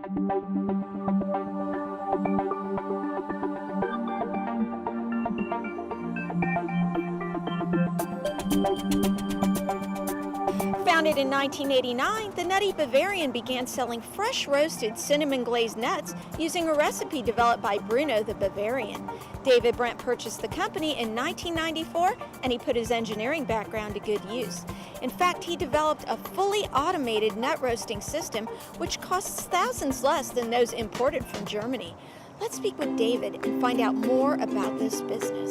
Founded in 1989, the Nutty Bavarian began selling fresh roasted cinnamon glazed nuts using a recipe developed by Bruno the Bavarian. David Brent purchased the company in 1994 and he put his engineering background to good use. In fact, he developed a fully automated nut roasting system which costs thousands less than those imported from Germany. Let's speak with David and find out more about this business.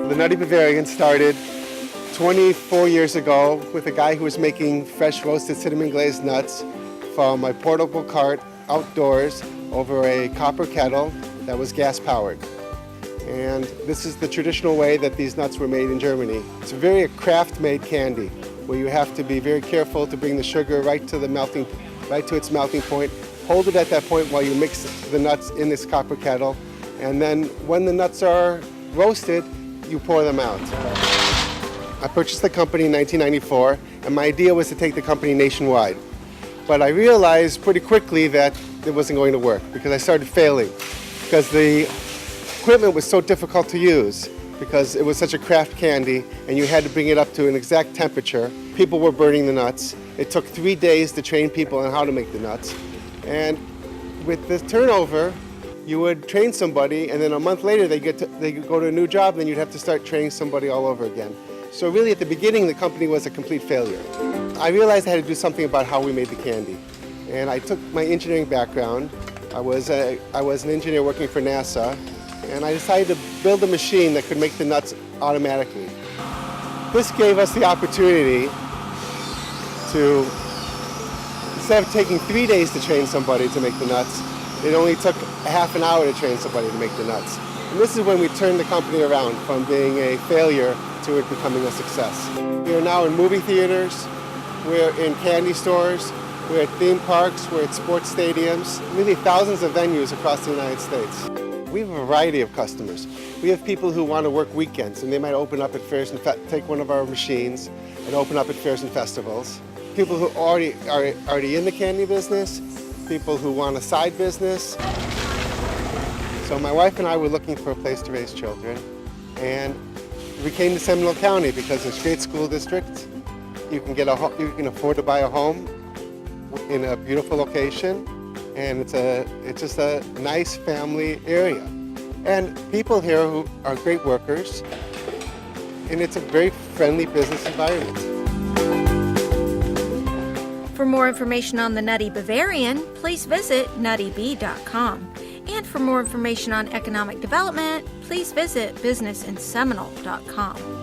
The Nutty Bavarian started 24 years ago with a guy who was making fresh roasted cinnamon glazed nuts from a portable cart outdoors over a copper kettle that was gas powered. And this is the traditional way that these nuts were made in Germany. It's a very craft-made candy where you have to be very careful to bring the sugar right to its melting point. Hold it at that point while you mix the nuts in this copper kettle. And then when the nuts are roasted, you pour them out. I purchased the company in 1994, and my idea was to take the company nationwide. But I realized pretty quickly that it wasn't going to work because I started failing. Because the equipment was so difficult to use, because it was such a craft candy, and you had to bring it up to an exact temperature. People were burning the nuts. It took 3 days to train people on how to make the nuts. And with the turnover, you would train somebody, and then a month later they could go to a new job, and then you'd have to start training somebody all over again. So really at the beginning the company was a complete failure. I realized I had to do something about how we made the candy. And I took my engineering background. I was an engineer working for NASA, and I decided to build a machine that could make the nuts automatically. This gave us the opportunity to, instead of taking 3 days to train somebody to make the nuts, it only took a half an hour to train somebody to make the nuts. And this is when we turned the company around from being a failure to it becoming a success. We are now in movie theaters, we're in candy stores, we're at theme parks, we're at sports stadiums, really thousands of venues across the United States. We have a variety of customers. We have people who want to work weekends, and they might open up at fairs and take one of our machines and open up at fairs and festivals. People who are already in the candy business, people who want a side business. So my wife and I were looking for a place to raise children, and we came to Seminole County because it's a great school district. You can afford to buy a home in a beautiful location, and it's just a nice family area. And people here who are great workers, and it's a very friendly business environment. For more information on the Nutty Bavarian, please visit nuttybee.com. And for more information on economic development, please visit businessinseminole.com.